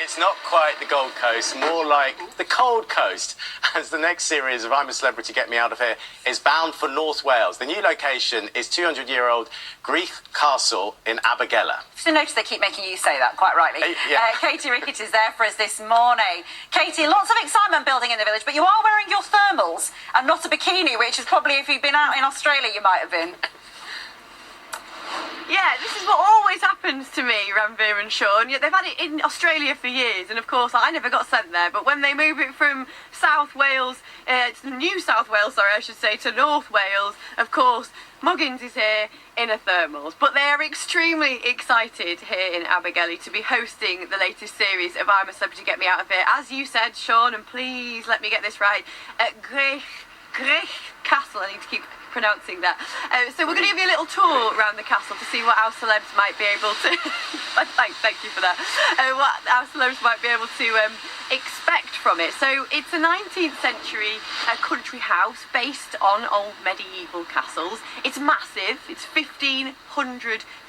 It's not quite the Gold Coast, more like the Cold Coast, as the next series of I'm a Celebrity, Get Me Out of Here is bound for North Wales. The new location is 200-year-old Gwrych Castle in Abergele. Just notice they keep making you say that, quite rightly. Katie Rickett is there for us this morning. Katie, lots of excitement building in the village, but you are wearing your thermals and not a bikini, which is probably, if you'd been out in Australia, you might have been. Yeah, this is what always happens to me, Ranveer and Sean. Yeah, they've had it in Australia for years, and of course I never got sent there, but when they move it from South Wales, to New South Wales, sorry, I should say, to North Wales, of course, Muggins is here in a thermals. But they are extremely excited here in Abergele to be hosting the latest series of I'm a Celebrity, Get Me Out of Here. As you said, Sean, and please let me get this right, at Gwrych Castle. I need to keep pronouncing that. So we're going to give you a little tour around the castle to see what our celebs might be able to thank you for that, what our celebs might be able to expect from it. So it's a 19th century country house based on old medieval castles. It's massive, it's 1,500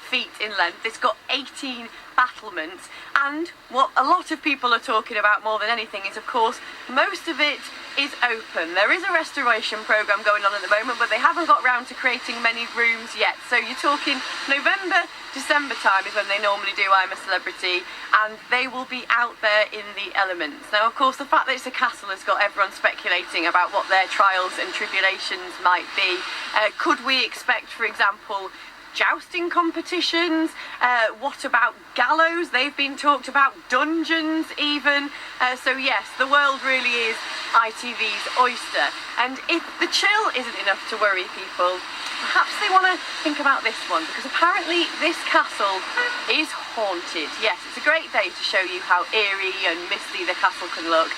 feet in length, it's got 18 battlements, and what a lot of people are talking about more than anything is, of course, most of it is open. There is a restoration programme going on at the moment, but they haven't got round to creating many rooms yet. So you're talking November, December time is when they normally do I'm a Celebrity, and they will be out there in the elements. Now, of course, the fact that it's a castle has got everyone speculating about what their trials and tribulations might be. Could we expect, for example, jousting competitions? What about gallows? They've been talked about, dungeons even. So yes, the world really is ITV's oyster. And if the chill isn't enough to worry people, perhaps they want to think about this one, because apparently this castle is haunted. Yes, it's a great day to show you how eerie and misty the castle can look.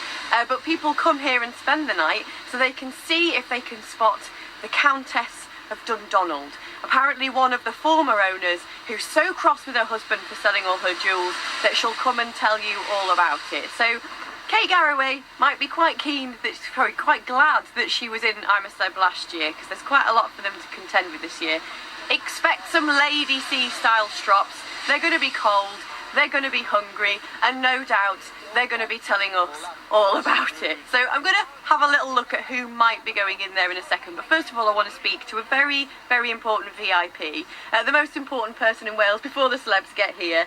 But people come here and spend the night so they can see if they can spot the Countess of Dundonald. Apparently one of the former owners who's so cross with her husband for selling all her jewels that she'll come and tell you all about it. So Kate Garraway might be quite keen, probably quite glad that she was in I'm a Celeb last year, because there's quite a lot for them to contend with this year. Expect some Lady C style strops. They're going to be cold, they're going to be hungry, and no doubt they're going to be telling us all about it. So I'm going to have a little look at who might be going in there in a second. But first of all, I want to speak to a very, very important VIP, the most important person in Wales before the celebs get here.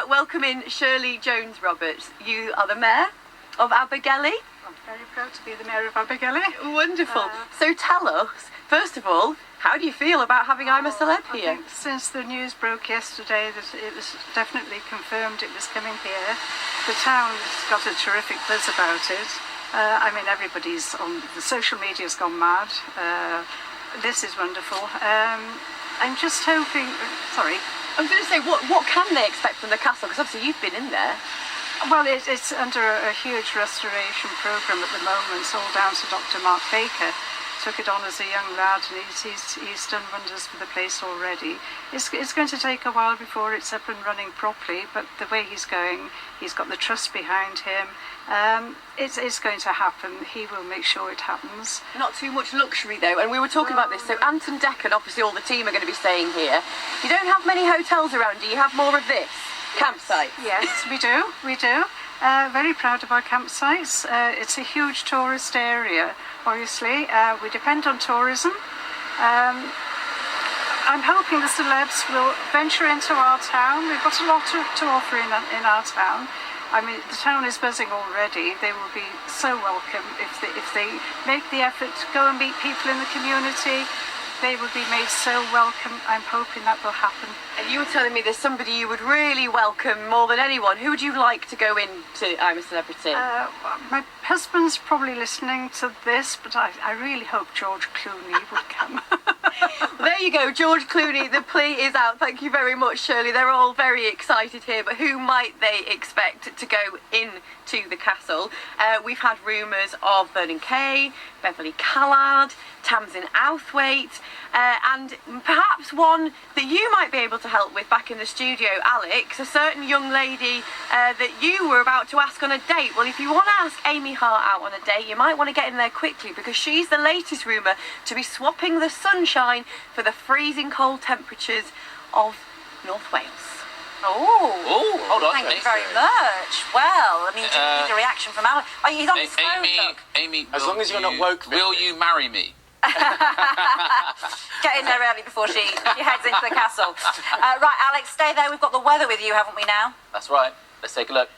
Welcome in Shirley Jones-Roberts. You are the Mayor of Abergele. I'm very proud to be the Mayor of Abergele. Wonderful. So tell us, first of all, how do you feel about having I'm a Celeb here? I think since the news broke yesterday that it was definitely confirmed it was coming here, the town's got a terrific buzz about it. I mean, everybody's on, the social media's gone mad. This is wonderful. I'm just hoping, sorry. I was going to say, what can they expect from the castle? Because obviously you've been in there. Well, it's under a huge restoration programme at the moment. It's all down to Dr. Mark Baker. Took it on as a young lad, and he's done wonders for the place already. It's going to take a while before it's up and running properly, but the way he's going, he's got the trust behind him. It's going to happen. He will make sure it happens. Not too much luxury though, and we were talking about this. So Anton Deck and obviously all the team are going to be staying here. You don't have many hotels around, do you? Have more of this? Campsites? Yes, we do. Very proud of our campsites. It's a huge tourist area, obviously. We depend on tourism. I'm hoping the celebs will venture into our town. We've got a lot to offer in our town. I mean, the town is buzzing already. They will be so welcome if they make the effort to go and meet people in the community. They will be made so welcome. I'm hoping that will happen. And you were telling me there's somebody you would really welcome more than anyone. Who would you like to go in to I'm a Celebrity? My husband's probably listening to this, but I really hope George Clooney would come. There you go, George Clooney, the plea is out. Thank you very much, Shirley. They're all very excited here, but who might they expect to go into the castle? We've had rumours of Vernon Kay, Beverly Callard, Tamsin Outhwaite, and perhaps one that you might be able to help with back in the studio, Alex, a certain young lady that you were about to ask on a date. Well, if you want to ask Amy Hart out on a date, you might want to get in there quickly, because she's the latest rumour to be swapping the sunshine for the freezing cold temperatures of North Wales. Oh, hold on. Thank you very much. Well, I mean, do you need a reaction from Alex? Oh, he's on his phone, look. Amy, as long as you're not woke, will you marry me? Get in there early before she heads into the castle. Right, Alex, stay there. We've got the weather with you, haven't we now? That's right. Let's take a look.